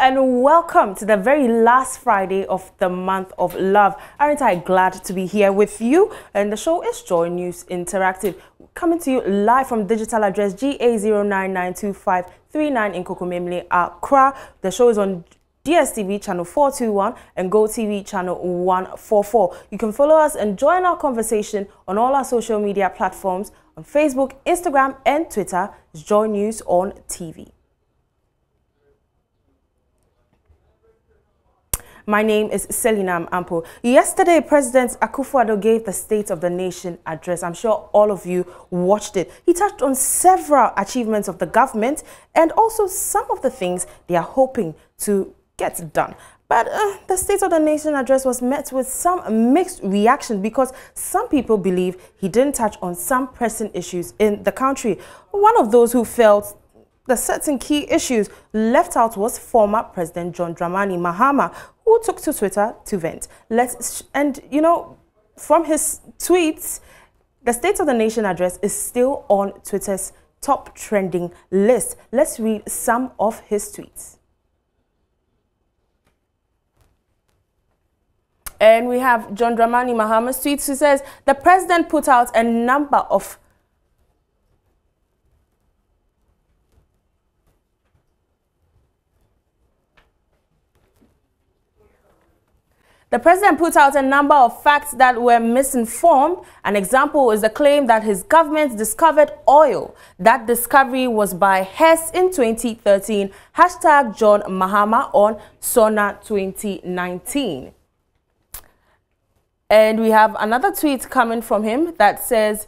and welcome to the very last Friday of the month of love. Aren't I glad to be here with you? And the show is Joy News Interactive, coming to you live from digital address GA0992539 in Kokomemle, Accra. The show is on DSTV channel 421 and GoTV channel 144. You can follow us and join our conversation on all our social media platforms on Facebook, Instagram, and Twitter. It's Joy News on TV. My name is Selina Ampo. Yesterday, President Akufo-Addo gave the State of the Nation address. I'm sure all of you watched it. He touched on several achievements of the government and also some of the things they are hoping to get done. But the State of the Nation address was met with some mixed reaction because some people believe he didn't touch on some pressing issues in the country. One of those who felt the certain key issues left out was former President John Dramani Mahama, who took to Twitter to vent. From his tweets, the State of the Nation address is still on Twitter's top trending list. Let's read some of his tweets. And we have John Dramani Mahama's tweets, who says, the president put out a number of The president put out a number of facts that were misinformed. An example is the claim that his government discovered oil. That discovery was by Hess in 2013. Hashtag John Mahama on SONA 2019. And we have another tweet coming from him that says,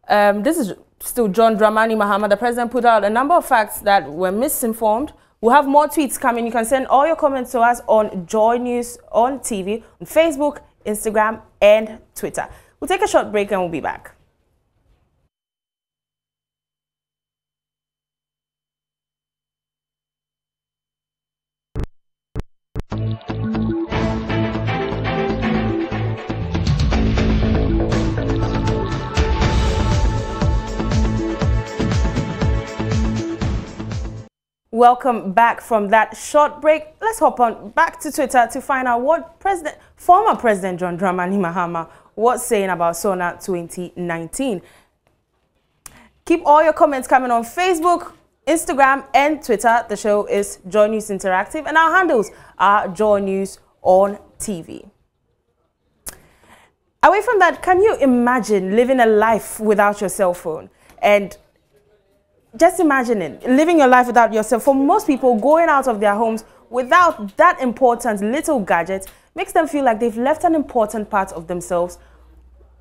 this is still John Dramani Mahama. The president put out a number of facts that were misinformed. We'll have more tweets coming. You can send all your comments to us on Joy News on TV, on Facebook, Instagram, and Twitter. We'll take a short break and we'll be back. Welcome back from that short break. Let's hop on back to Twitter to find out what former President John Dramani Mahama was saying about SONA 2019. Keep all your comments coming on Facebook, Instagram, and Twitter. The show is Joy News Interactive, and our handles are Joy News on TV. Away from that, can you imagine living a life without your cell phone? And just imagine it, living your life without yourself. For most people, going out of their homes without that important little gadget makes them feel like they've left an important part of themselves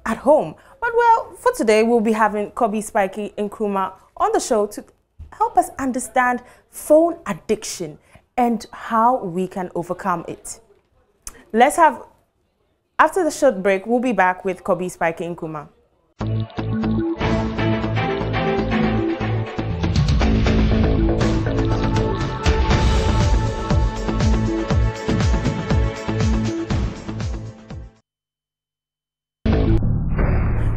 at home. But well, for today, we'll be having Kobe Spikey Nkrumah on the show to help us understand phone addiction and how we can overcome it. After the short break, we'll be back with Kobe Spikey Nkrumah.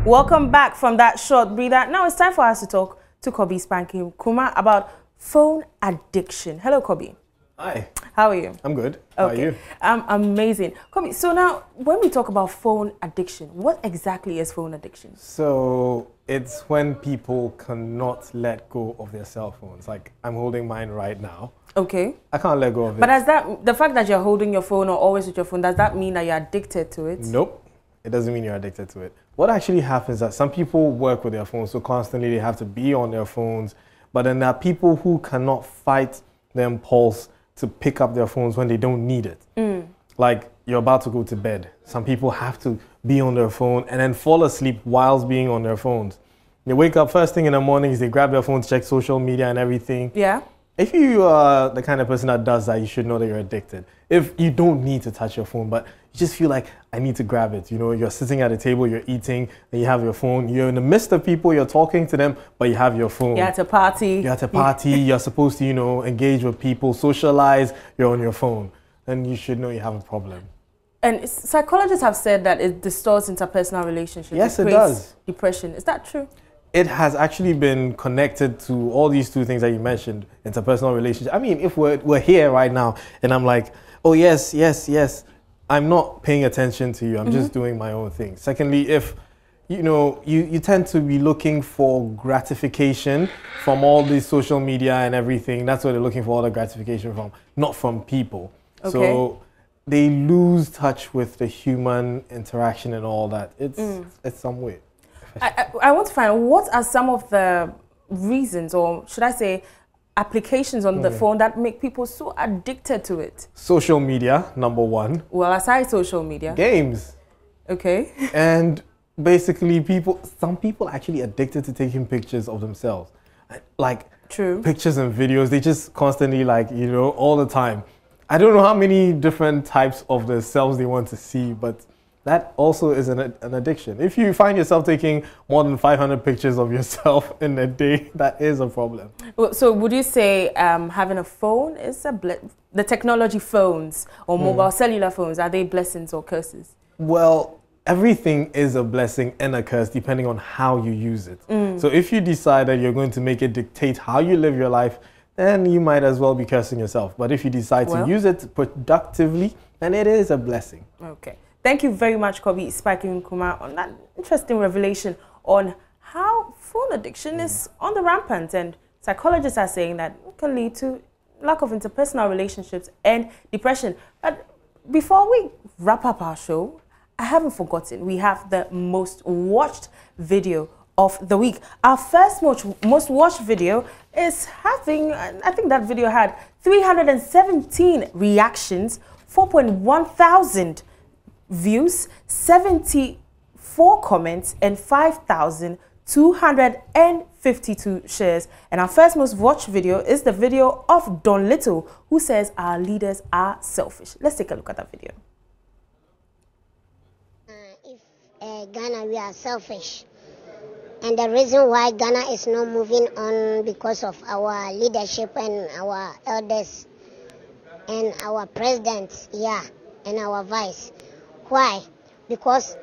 Welcome back from that short breather. Now it's time for us to talk to Kobe Spikey Nkrumah about phone addiction. Hello, Kobe. Hi. How are you? I'm good. How are you? I'm amazing. Kobe, so now when we talk about phone addiction, what exactly is phone addiction? So it's when people cannot let go of their cell phones. Like I'm holding mine right now. Okay. I can't let go of it. But the fact that you're holding your phone or always with your phone, does that mean that you're addicted to it? Nope. It doesn't mean you're addicted to it. What actually happens is that some people work with their phones, so constantly they have to be on their phones. But then there are people who cannot fight the impulse to pick up their phones when they don't need it. Like you're about to go to bed. Some people have to be on their phone and then fall asleep whilst being on their phones. They wake up first thing in the morning, they grab their phone to check social media and everything. Yeah. If you are the kind of person that does that, you should know that you're addicted. If you don't need to touch your phone, but you just feel like, I need to grab it. You know, you're sitting at a table, you're eating, and you have your phone. You're in the midst of people, you're talking to them, but you have your phone. You're at a party. You're at a party, you're supposed to, engage with people, socialize, you're on your phone. Then you should know you have a problem. And psychologists have said that it distorts interpersonal relationships. Yes, it does. Depression. Is that true? it has actually been connected to all these two things that you mentioned, interpersonal relationships. I mean, if we're here right now and I'm like, oh, yes, yes, yes, I'm not paying attention to you. I'm just doing my own thing. Secondly, if, you tend to be looking for gratification from all these social media and everything. That's where they're looking for all the gratification from, not from people. Okay. So they lose touch with the human interaction and all that. It's some way. I want to find out what are some of the reasons, or should I say applications on the phone that make people so addicted to it? Social media, number one. Well, aside social media. Games. Okay. And basically some people are actually addicted to taking pictures of themselves. Like pictures and videos, they just constantly all the time. I don't know how many different types of the selves they want to see, but that also is an addiction. If you find yourself taking more than 500 pictures of yourself in a day, that is a problem. So would you say having a phone is the technology phones or mobile cellular phones, are they blessings or curses? Well, everything is a blessing and a curse depending on how you use it. So if you decide that you're going to make it dictate how you live your life, then you might as well be cursing yourself. But if you decide to use it productively, then it is a blessing. Okay. Thank you very much, Kobe Spike Nkrumah, on that interesting revelation on how phone addiction is on the rampant. And psychologists are saying that it can lead to lack of interpersonal relationships and depression. But before we wrap up our show, I haven't forgotten, we have the most watched video of the week. Our first most watched video is having, I think that video had 317 reactions, 4.1 thousand views, 74 comments, and 5,252 shares. And our first most watched video is the video of Don Little, who says our leaders are selfish. Let's take a look at that video. Ghana, we are selfish. And the reason why Ghana is not moving on because of our leadership and our elders and our presidents, and our vice. Why? Because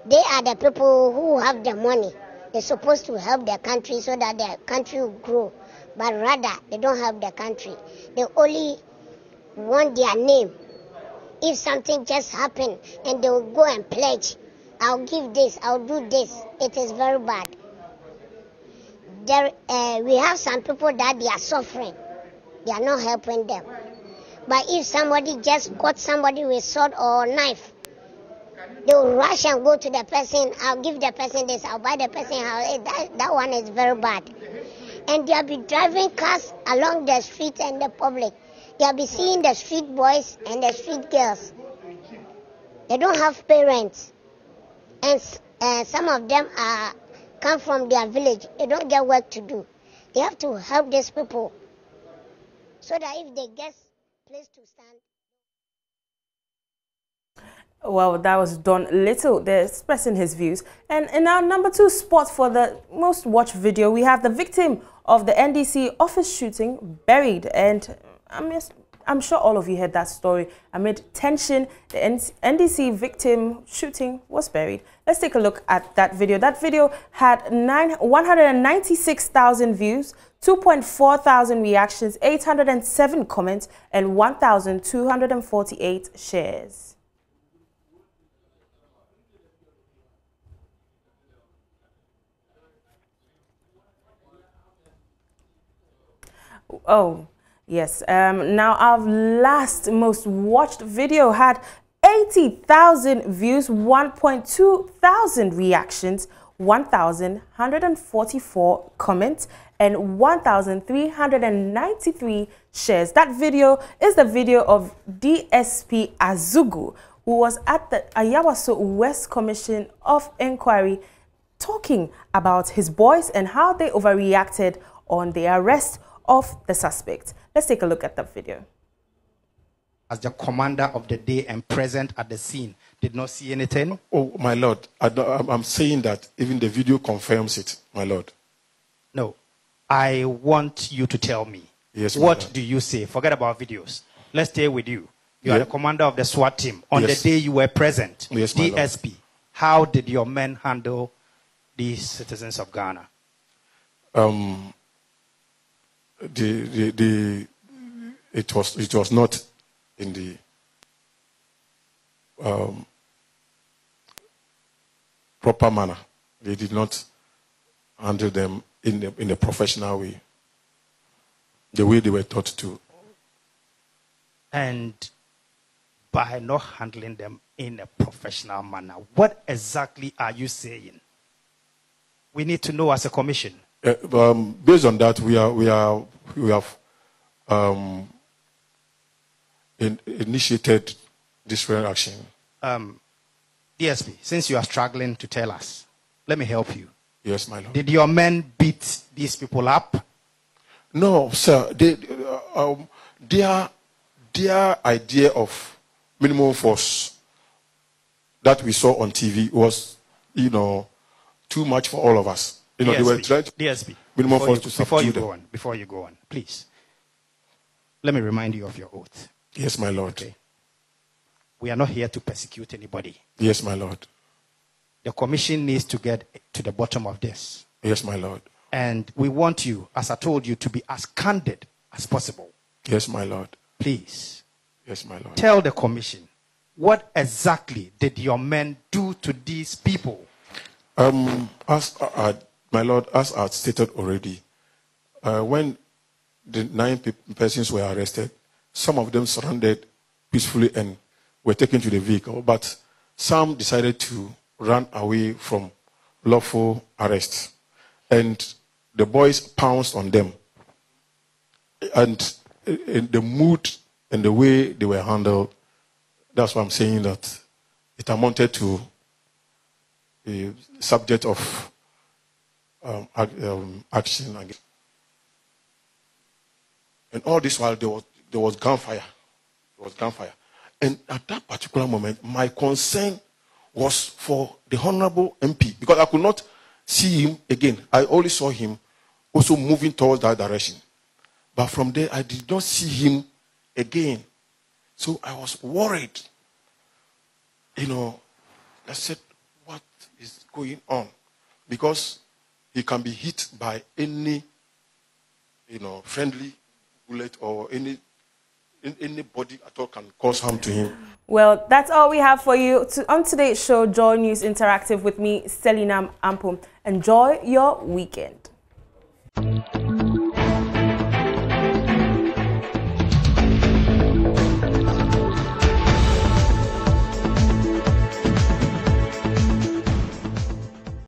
they are the people who have the money. They're supposed to help their country so that their country will grow. But rather, they don't help their country. They only want their name. If something just happened and they will go and pledge, I'll give this, I'll do this. It is very bad. We have some people that they are suffering. They are not helping them. But if somebody just caught somebody with sword or knife, they will rush and go to the person. I'll give the person this, I'll buy the person house. That one is very bad. And they'll be driving cars along the street and the public. They'll be seeing the street boys and the street girls. They don't have parents. And some of them come from their village. They don't get work to do. They have to help these people so that if they get place to stand. Well, that was Don Little there expressing his views. And in our number 2 spot for the most watched video, we have the victim of the NDC office shooting buried. And I'm sure all of you heard that story. Amid tension, the NDC victim shooting was buried. Let's take a look at that video. That video had 196,000 views, 2.4 thousand reactions, 807 comments, and 1,248 shares. Oh, yes. Now, our last most watched video had 80,000 views, 1.2 thousand reactions, 1,144 comments, and 1,393 shares. That video is the video of DSP Azugu, who was at the Ayawaso West Commission of Inquiry talking about his boys and how they overreacted on the arrest of the suspect. Let's take a look at that video. As the commander of the day and present at the scene, did not see anything? Oh, my lord, I'm saying that even the video confirms it, my lord. No, I want you to tell me. Yes, what do you say? Forget about videos. Let's stay with you. You are the commander of the SWAT team. On the day you were present, yes, DSP, how did your men handle these citizens of Ghana? it was not in the proper manner. They did not handle them in a professional way, the way they were taught to. And by not handling them in a professional manner, what exactly are you saying? We need to know as a commission. Based on that, we have initiated different action. DSP, since you are struggling to tell us, let me help you. Yes, my lord. Did your men beat these people up? No, sir. Their idea of minimum force that we saw on TV was, too much for all of us. DSP, they were trying to DSP, minimum force to subdue them. Before you go on, please, let me remind you of your oath. Yes, my lord. Okay. We are not here to persecute anybody. Yes, my lord. The commission needs to get to the bottom of this. Yes, my lord. And we want you, as I told you, to be as candid as possible. Yes, my lord. Please. Yes, my lord. Tell the commission, what exactly did your men do to these people? My lord, as I stated already, when the 9 persons were arrested, some of them surrendered peacefully and were taken to the vehicle, but some decided to run away from lawful arrest. And the boys pounced on them. And in the mood and the way they were handled, that's why I'm saying that it amounted to a subject of action. And all this while there was gunfire. There was gunfire. And at that particular moment, my concern was for the Honorable MP, because I could not see him again. I only saw him also moving towards that direction. But from there, I did not see him again. So I was worried. I said, what is going on? Because he can be hit by any, friendly bullet, or anybody at all can cause harm to him. Well, that's all we have for you on today's show, Joy News Interactive, with me, Selinam Ampo. Enjoy your weekend.